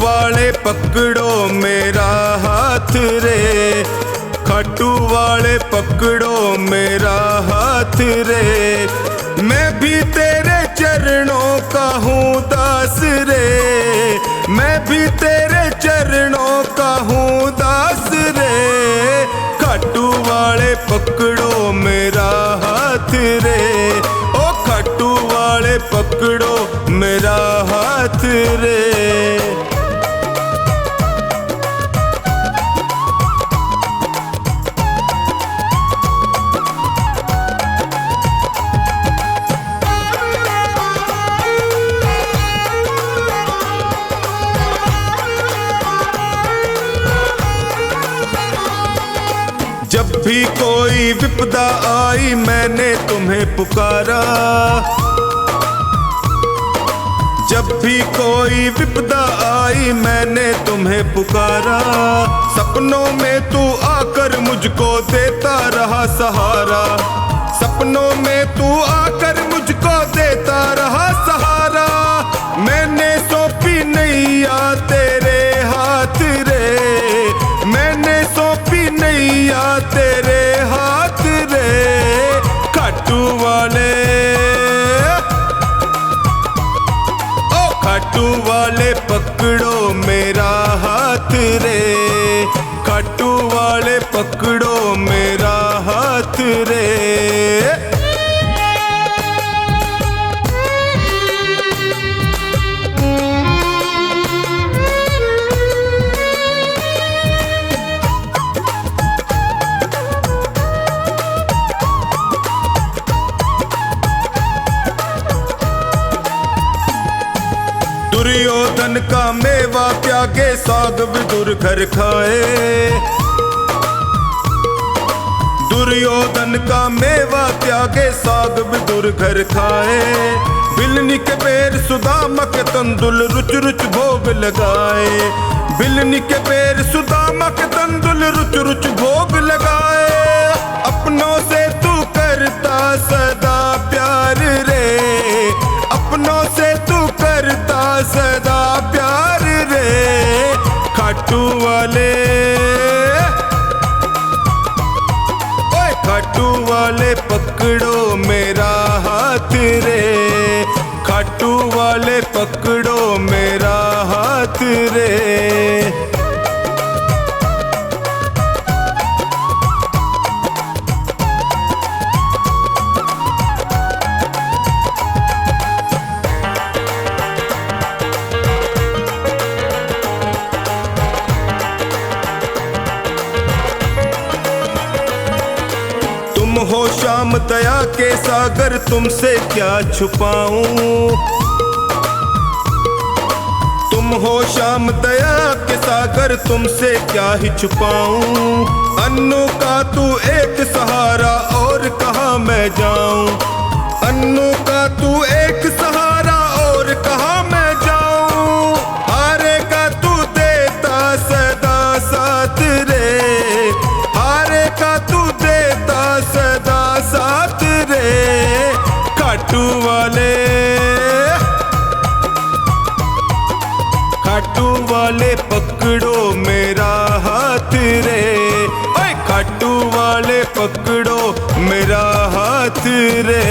वाले पकड़ो मेरा हाथ रे, खाटू वाले पकड़ो मेरा हाथ रे। मैं भी तेरे चरणों का हूँ दास रे, मैं भी तेरे चरणों का हूँ दास रे। खाटू वाले पकड़ो मेरा हाथ रे, ओ खाटू वाले पकड़ो मेरा हाथ रे। जब भी कोई विपदा आई मैंने तुम्हें पुकारा, जब भी कोई विपदा आई मैंने तुम्हें पुकारा। सपनों में तू आकर मुझको देता रहा सहारा, सपनों में तू आकर मुझको देता रहा सहारा। मैंने सौंपी नैया तेरे हाथ रे, मैंने सौंपी नैया तेरे हाथ रे। खाटू वाले, ओ खाटू वाले पकड़ो मेरा हाथ रे, खाटू वाले पकड़ो मेरा हाथ रे। दुर्योधन का मेवा त्यागे साग विदुर घर खाए, दुर्योधन का मेवा त्यागे साग विदुर घर खाए। बिलनी के पैर सुदामा के तंदुल रुच रुच भोग लगाए, बिलनी के पैर सुदामा के तंदुल रुच रुच भोग लगाए। अपनों से तू करता सदा प्यार रे, अपनों से तू करता सदा प्यार रे। खाटू वाले, ओए खाटू वाले पकड़ो मेरा हाथ रे, खाटू वाले पकड़ो मेरा हाथ रे। हो श्याम दया के सागर तुमसे क्या छुपाऊं, तुम हो श्याम दया के सागर तुमसे क्या ही छुपाऊं। अन्नू का तू एक सहारा और कहाँ मैं जाऊं, अन्नू का तू एक सहारा और कहाँ मैं जाऊं। हारे का तू देता सदा साथ रे, हारे का तू देता सदा साथ रे। खाटू वाले, खाटू वाले पकड़ो मेरा हाथ रे, ओए खाटू वाले पकड़ो मेरा हाथ रे।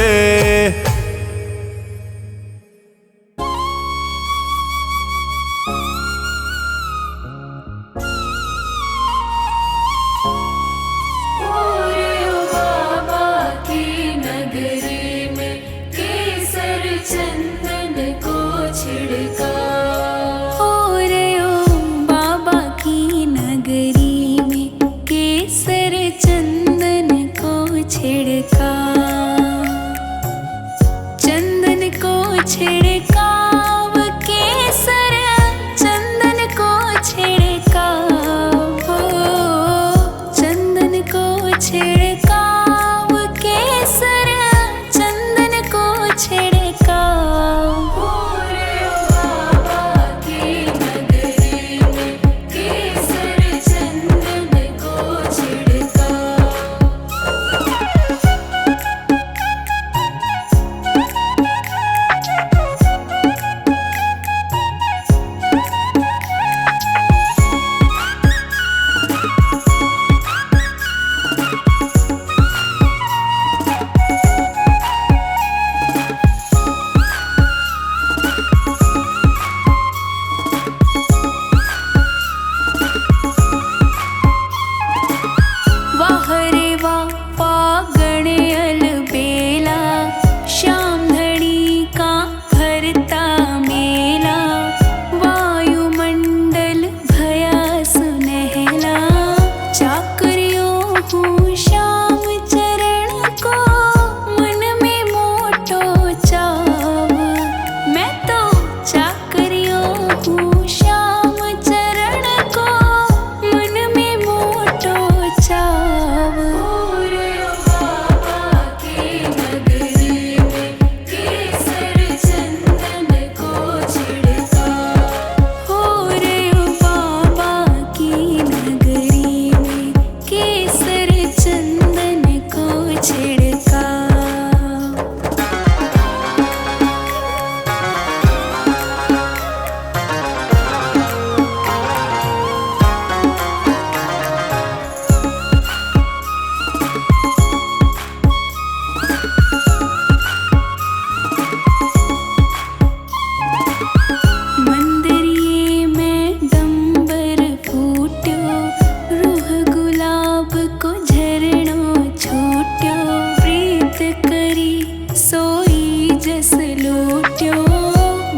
सोई जस लूट्यो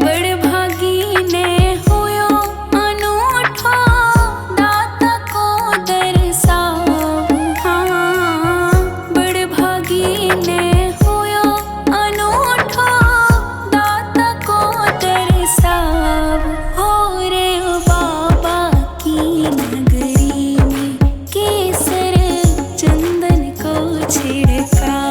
बड़ भागी ने होयो अनूठो दाता को दरसाव। हाँ बड़ भागी ने होयो अनूठो दाता को दरसाव। हो रे ओ बाबा की नगरी में केसर चंदन को छिड़काव।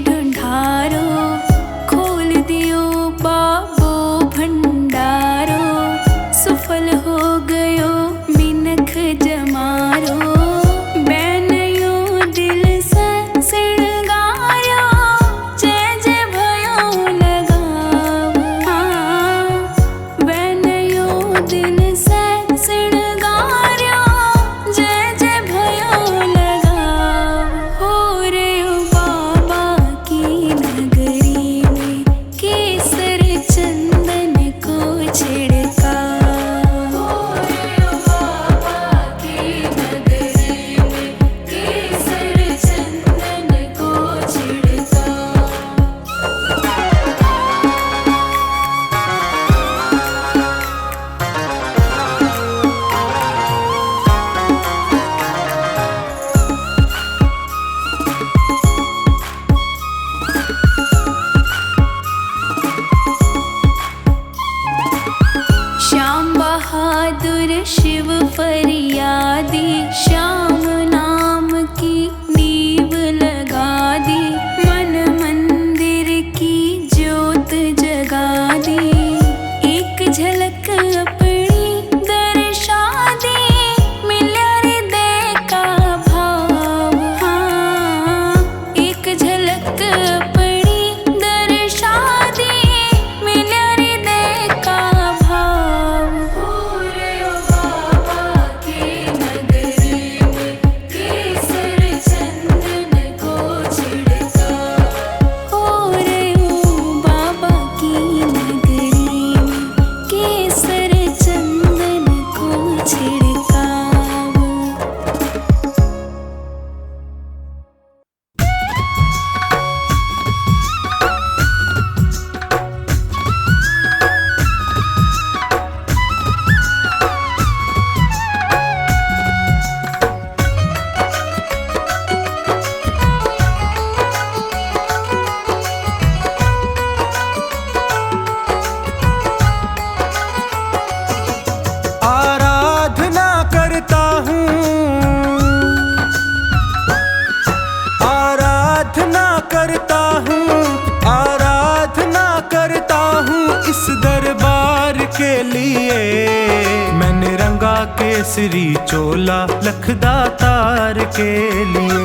ढूंढारो खोल दियो बाबो भंडारो सफल हो गयो मिनख जमारो। बैनयो दिल से सिणगार्यो जय जय भयो लगाव। हाँ बैनयो दिल से सिणगार्यो जय जय भयो लगाव। हो रे ओ बाबा की नगरी में केसर चंदन को छिड़काव। हो रे ओ बाबा की नगरी में केसर चंदन को छिड़काव। श्याम बहादुर शिव फरियादी श्याम नाम की नींव लगा दी। मन मंदिर की ज्योत जगा दी। एक झलक अपनी दर्शा दी मिल्या हृदय का भाव। हाँ एक झलक अपनी दर्शा दी मिल्या हृदय का भाव। हो रे ओ बाबा की नगरी में केसर चंदन को छिड़काव। हो रे ओ बाबा की नगरी में केसर चंदन को छिड़काव। आराधना करता हूँ, आराधना करता हूँ, आराधना करता हूँ इस दरबार के लिए। मैंने रंगा केसरी चोला लखदातार के लिए।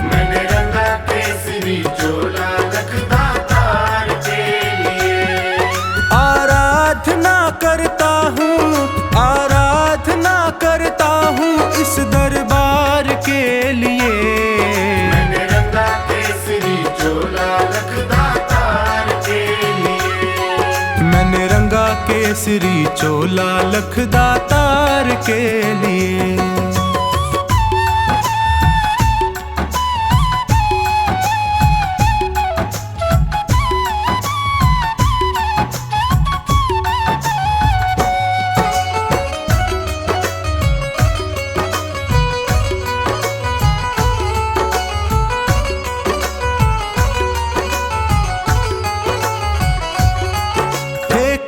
मैंने रंगा केसरी चोला लखदातार के लिए। आराधना करता हूँ, आराधना करता हूँ इस दरबार के लिए। मैंने रंगा केसरी चोला लखदातार के लिए। मैंने रंगा केसरी चोला लखदातार के लिए।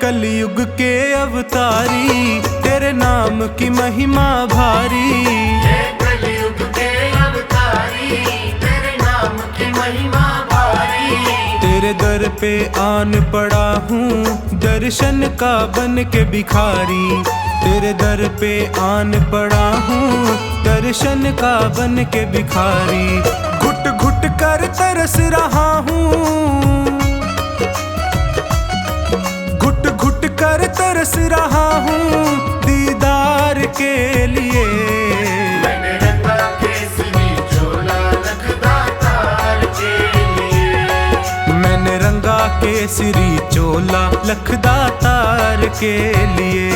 कलयुग के अवतारी तेरे नाम की महिमा भारी। ये कलयुग के अवतारी तेरे नाम की महिमा भारी। तेरे दर पे आन पड़ा हूँ दर्शन का बन के भिखारी। तेरे दर पे आन पड़ा हूँ दर्शन का बन के भिखारी। घुट घुट कर तरस रहा हूँ, घुट घुट कर तरस रहा हूँ दीदार के लिए। मैंने रंगा केसरी चोला लखदातार के लिए। मैंने रंगा केसरी चोला लखदातार के लिए।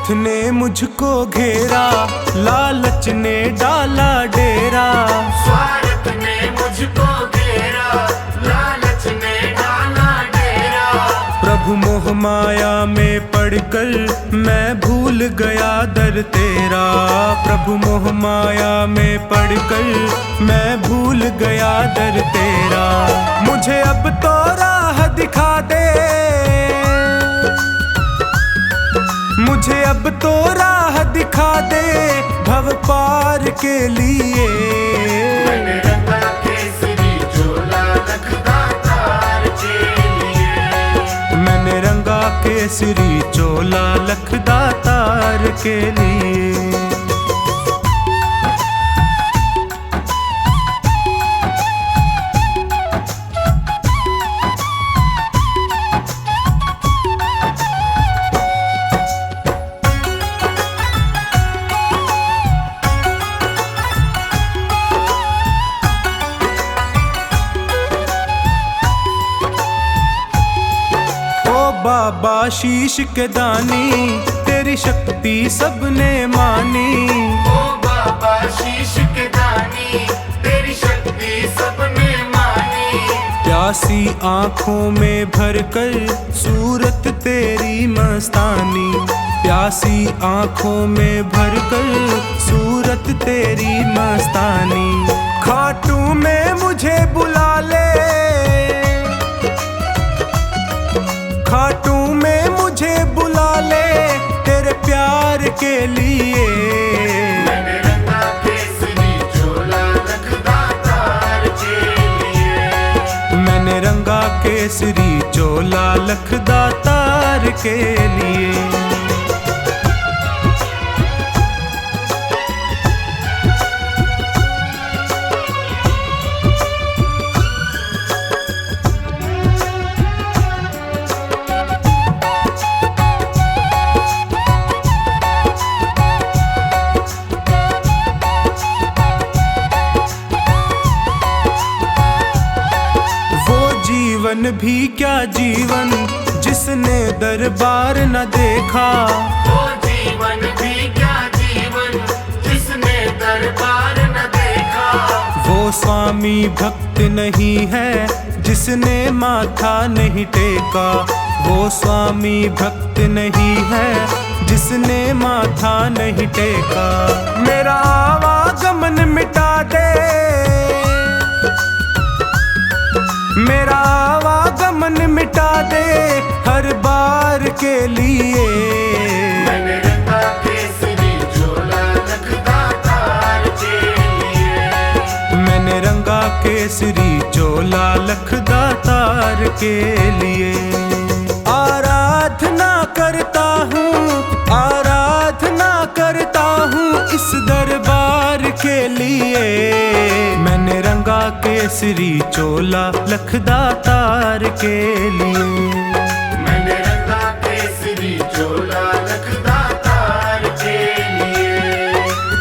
ने मुझको घेरा, लालच ने डाला डेरा। स्वार्थ ने मुझको घेरा, लालच ने डाला डेरा। प्रभु मोह माया में पड़कर मैं भूल गया दर तेरा। प्रभु मोह माया में पड़कर मैं भूल गया दर तेरा। मुझे अब तो राह दिखा दे, मुझे अब तो राह दिखा दे भव पार के लिए। मैंने रंगा केसरी चोला लखदातार के लिए। मैंने रंगा केसरी चोला लखदातार के लिए। बाबा शीश के दानी तेरी शक्ति सबने मानी। ओ बाबा शीश के दानी तेरी शक्ति सबने मानी। प्यासी आँखों में भरकर सूरत तेरी मस्तानी। प्यासी आँखों में भरकर सूरत तेरी मस्तानी। खाटू में मुझे बुला ले, खाटू में मुझे बुला ले तेरे प्यार के लिए। मैंने रंगा केसरी चोला लखदातार के लिए। मैंने रंगा केसरी चोला लखदातार के लिए। जीवन भी क्या जीवन जिसने दरबार न देखा। वो जीवन भी क्या जीवन जिसने दरबार न देखा। वो स्वामी भक्त नहीं है जिसने माथा नहीं टेका। वो स्वामी भक्त नहीं है जिसने माथा नहीं टेका। मेरा आवागमन मिटा दे, मेरा आवागमन मिटा दे हर बार के लिए। मैंने रंगा केसरी चोला लखदातार के लिए। मैंने रंगा केसरी चोला लखदातार के लिए। आराधना करता हूँ, आराधना करता हूँ इस दरबार के लिए। मैंने रंगा केसरी चोला लखदातार के लिए। मैंने रंगा केसरी चोला लखदातार के लिए।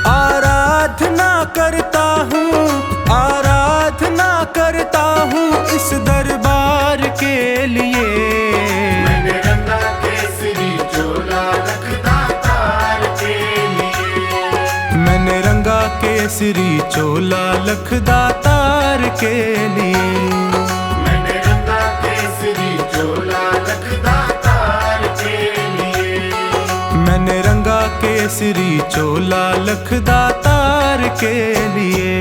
आराधना करता हूँ, आराधना करता हूँ इस दरबार के लिए। मैंने रंगा केसरी चोला लखदातार के लिए। मैंने रंगा केसरी चोला लखदातार के लिए। मैंने रंगा केसरी चोला लखदातार के लिए। मैंने केसरी चोला लखदातार के लिए।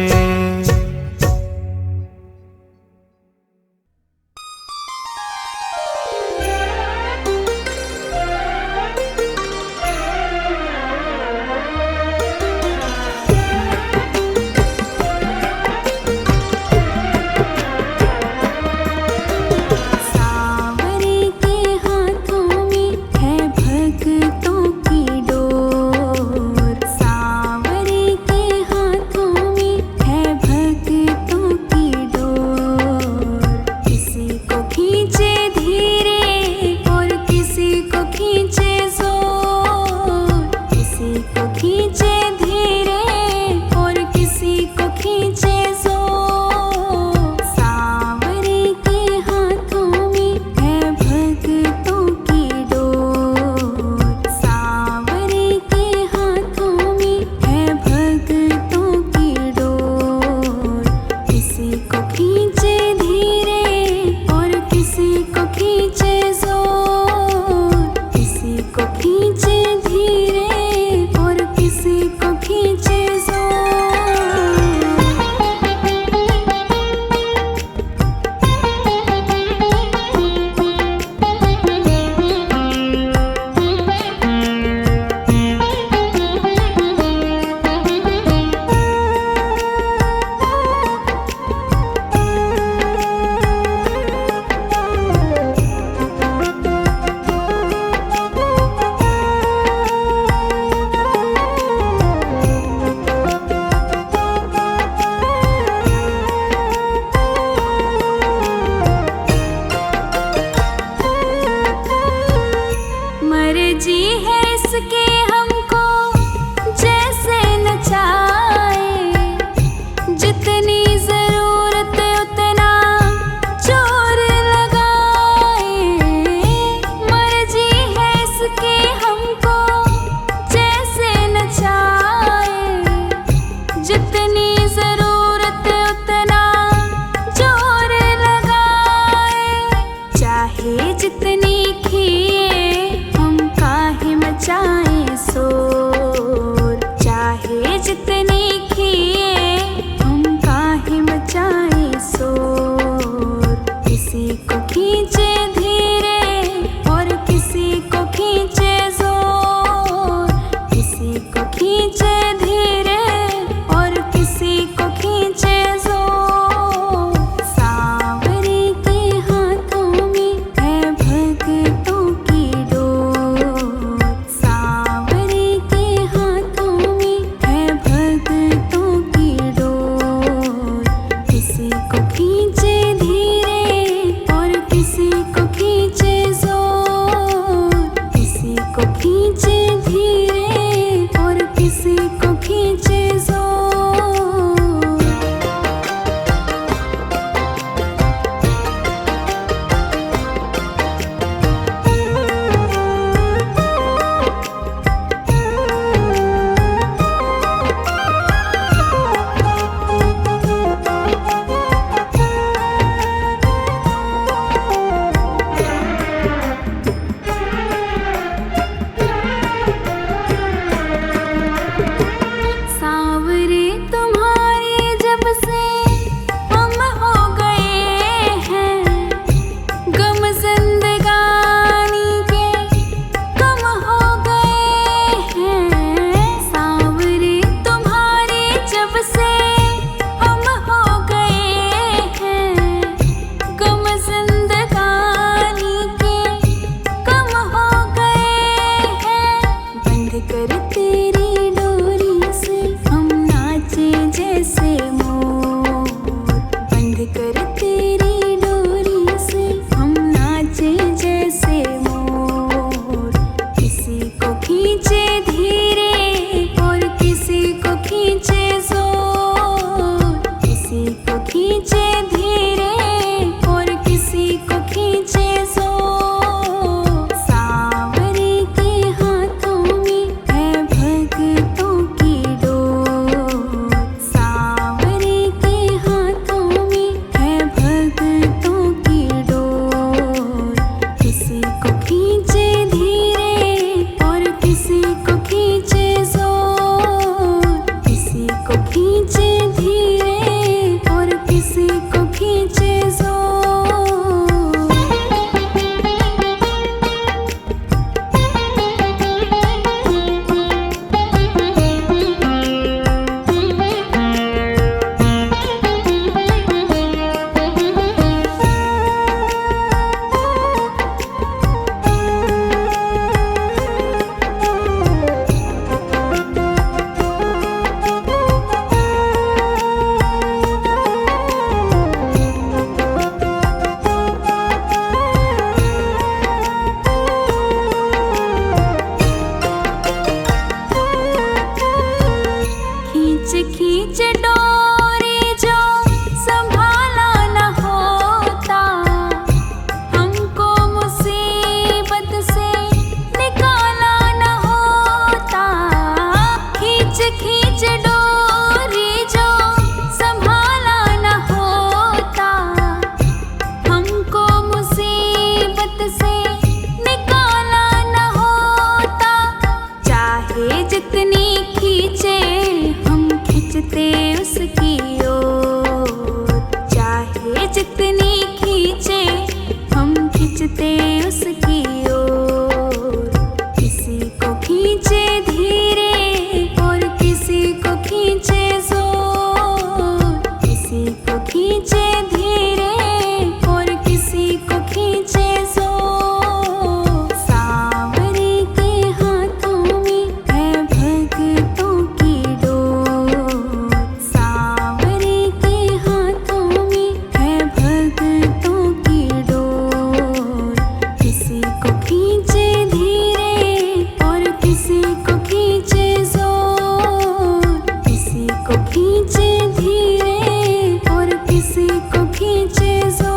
खींचे धीरे और किसी को खींचे जोर। खींचे धीरे और किसी को खींचे जोर। खींच खींच डोरी जो संभाला न होता, हमको मुसीबत से निकाला न होता। खींच खींच डोरी जो संभाला न होता, हमको मुसीबत से निकाला न होता। चाहे जितनी खींचे हम खींचते उसकी ओर, चाहे जितनी खींचे हम खींचते उसकी ओर। किसी को खींचे धीरे और किसी को खींचे जोर, किसी को खींचे धीरे और किसी को खींचे जोर। सांवरे के हाथों में है भक्तों की डोर, सांवरे के हाथों में है भक्तों की डोर। किसी को खींचे धीरे और किसी को खींचे जोर, किसी को खींचे धीरे और किसी को खींचे जोर।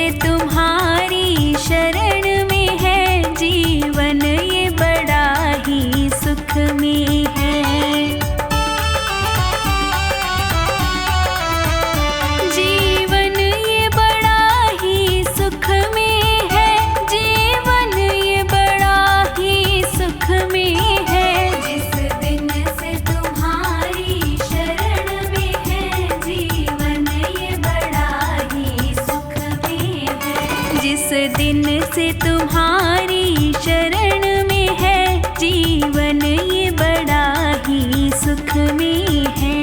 से तुम्हारी शरण में है जीवन ये बड़ा ही सुख में है। जीवन ये बड़ा ही सुख में है, जीवन ये बड़ा ही सुख में है। जिस दिन से तुम्हारी शरण में है जीवन ये बड़ा ही सुख में है। जिस दिन से तुम्हारी शरण में है जीवन ये बड़ा ही सुख में है।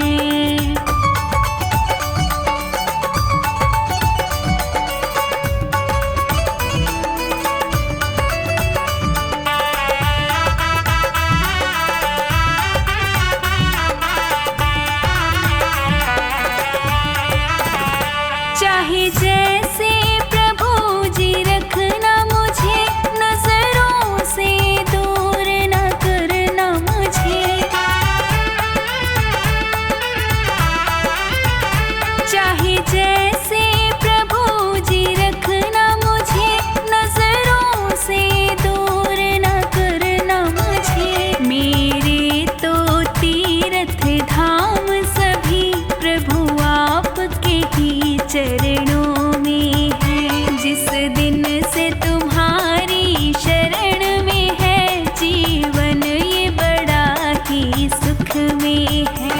चाहे जैसे प्रभु जी रखना मुझे, नजरों से दूर न करना मुझे। चाहे जैसे प्रभु जी रखना मुझे, नजरों से दूर न करना मुझे। मेरे तो तीर्थ धाम सभी प्रभु आपके ही चरणों में है। जिस दिन से तुम्हारी शरण में है जीवन ये बड़ा ही सुख में है।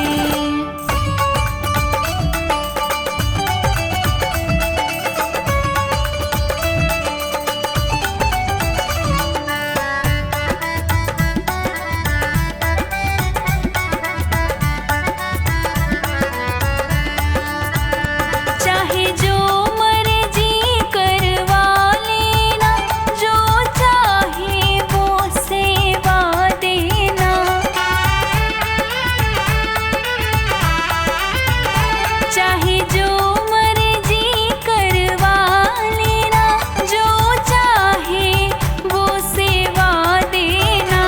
चाहे जो मर्जी करवा लेना, जो चाहे वो सेवा देना। चाहे जो मर्जी करवा लेना, जो चाहे वो सेवा देना।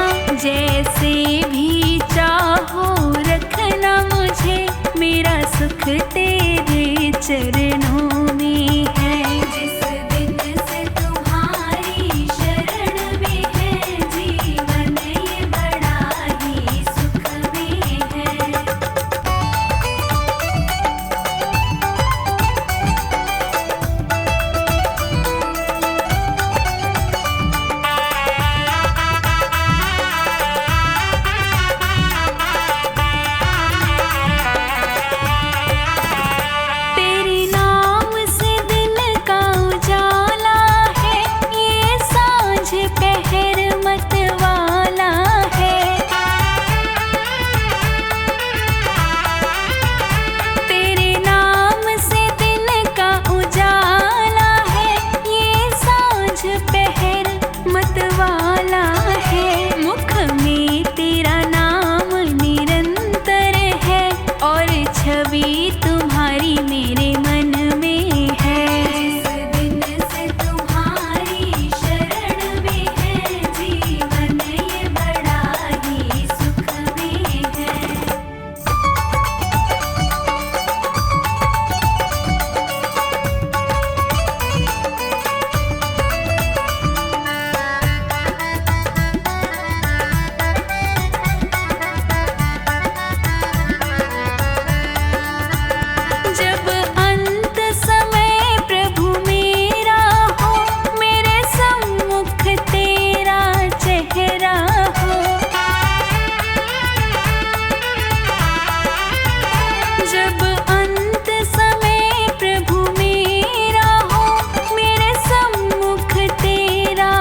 जैसे भी चाहो रखना मुझे, मेरा सुख तेरे चरणों में है। जिस दिन से तुम्हारी शरण में है जीवन ये बड़ा ही सुख में है। तेरे नाम से दिन का उजाला है, ये सांझ पहर मतवाला है। तेरे नाम से दिन का उजाला है, ये सांझ पहर मतवाला है। मुख में तेरा नाम निरंतर है और छवि तुम्हारी मेरे मन में है। जिस दिन से तुम्हारी शरण में है जीवन ये बड़ा ही सुख में है। जब अंत समय प्रभु मेरा हो, मेरे सम्मुख तेरा चेहरा हो। जब अंत समय प्रभु मेरा हो, मेरे सम्मुख तेरा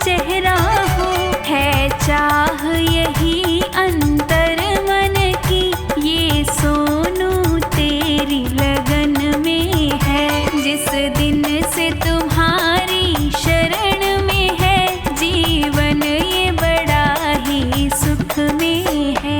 चेहरा हो। है चाह यही अंतर मन की, ये सोनू तेरी लगन में है। जिस दिन से तुम्हारी शरण में है जीवन ये बड़ा ही सुख में है।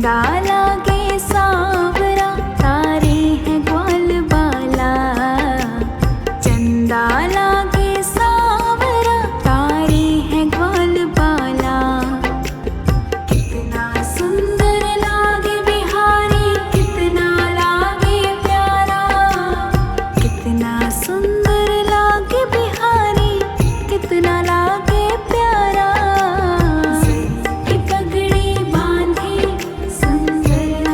चंदा लागे सांवरा, तारे हैं ग्वाल बाला। चंदा लागे सांवरा, तारे हैं ग्वाल बाला। कितना सुंदर लागे बिहारी, कितना लागे प्यारा। कितना सुंदर लागे बिहारी, कितना लागे प्यारा। की पगड़ी बांधे सुंदर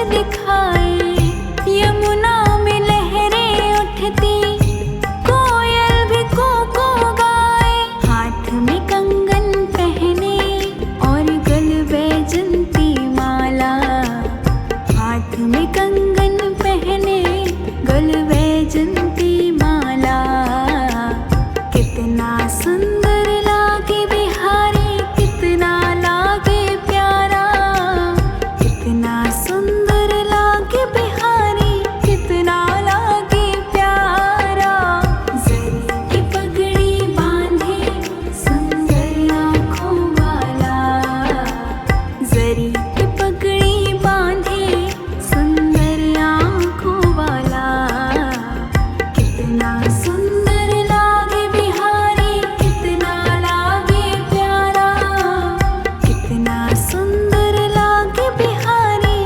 दिखाए। यमुना में लहरें उठती, कोयल भी को गाए। हाथ में कंगन पहने और गल बैजंती माला। हाथ में कंगन पहने गल बैजंती माला। कितना सुंदर लागे बिहारी, कितना लागे प्यारा। कितना सुंदर लागे बिहारी, कितना लागे प्यारा। जरी की पगड़ी बांधे सुंदर आँखों वाला। जरी की पगड़ी बांधे सुंदर आँखों वाला। कितना सुंदर लागे बिहारी, कितना लागे प्यारा। कितना सुंदर लागे बिहारी,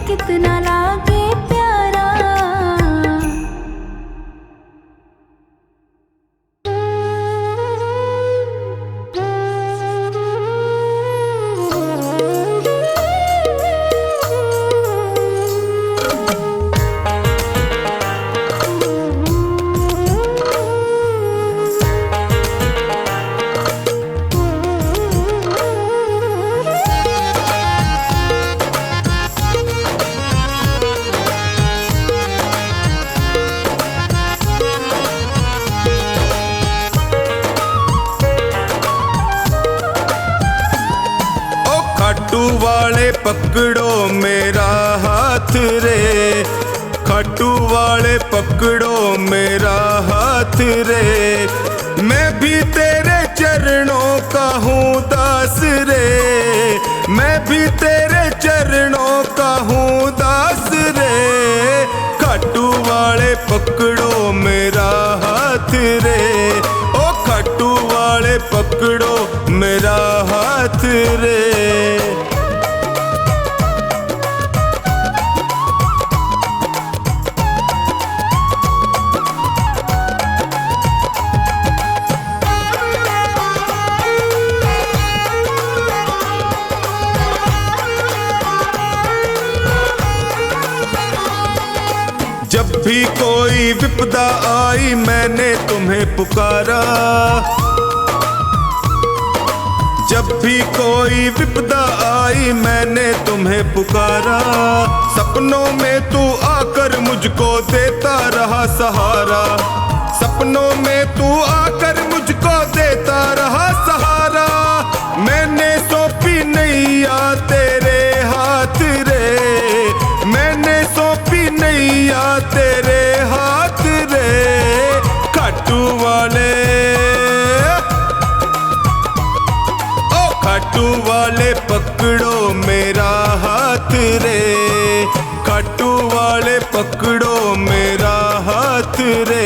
कितना लागे प्यारा। ओ खाटू वाले पकड़ो मेरा हाथ रे। खाटू वाले पकड़ो मेरा हाथ रे। मैं भी तेरे चरणों का हूँ दास रे। मैं भी तेरे चरणों का हूँ दास रे। खाटू वाले पकड़ो मेरा हाथ रे। ओ खाटू वाले पकड़ो मेरा हाथ रे। जब भी कोई विपदा आई मैंने तुम्हें पुकारा। जब भी कोई विपदा आई मैंने तुम्हें पुकारा। सपनों में तू आकर मुझको देता रहा सहारा। सपनों में तू आकर मुझको देता रहा सहारा। मैंने सौंपी नैया तेरे हाथ रे। मैंने सौंपी नैया तेरे हाथ रे। खाटू वाले, ओ खाटू वाले पकड़ो मेरा हाथ रे। खाटू वाले पकड़ो मेरा हाथ रे।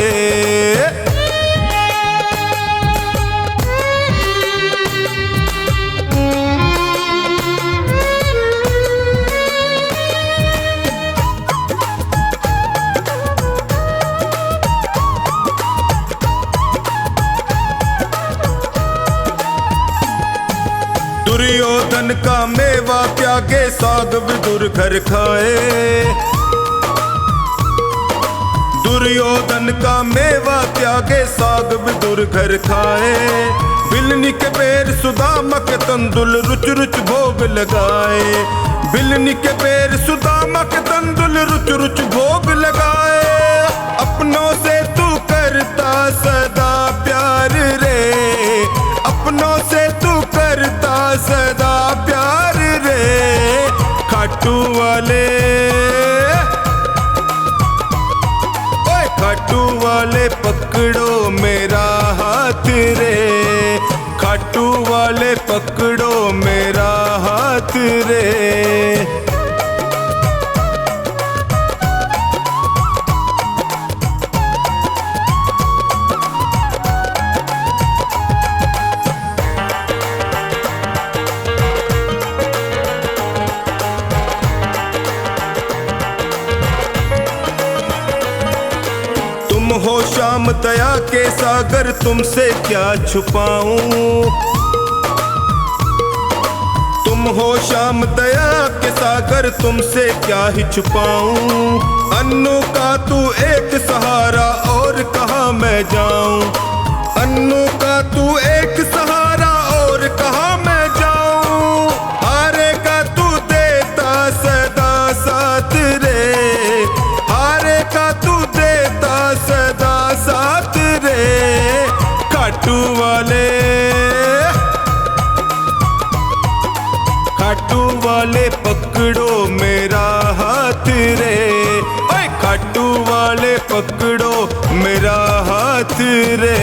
दुर्योधन का मेवा त्यागे साग विदुर घर खाए। दुर्योधन का मेवा त्यागे साग विदुर घर खाए। बिलनी के बेर सुदामा के तंदुल रुच रुच भोग लगाए। बिलनी के बेर सुदामा के तंदुल रुच रुच भोग लगाए। अपनों से तू करता सदा प्यार रे। अपनों से तू करता सदा प्यार रे। खाटू वाले, ओए खाटू वाले पकड़ो मेरा हाथ रे। खाटू वाले पकड़ो मेरा हाथ रे। हो श्याम दया के सागर तुमसे क्या छुपाऊं। तुम तुम हो श्याम दया के सागर, तुमसे क्या ही छुपाऊं। अन्नू का तू एक सहारा और कहाँ मैं जाऊं। अन्नू का तू एक सहारा और कहाँ मैं जाऊं। हारेगा तू देता सदा साथ रे, हारेगा तू देता सदा साथ रे। खाटू वाले पकड़ो मेरा हाथ रे, ओए खाटू वाले पकड़ो मेरा हाथ रे।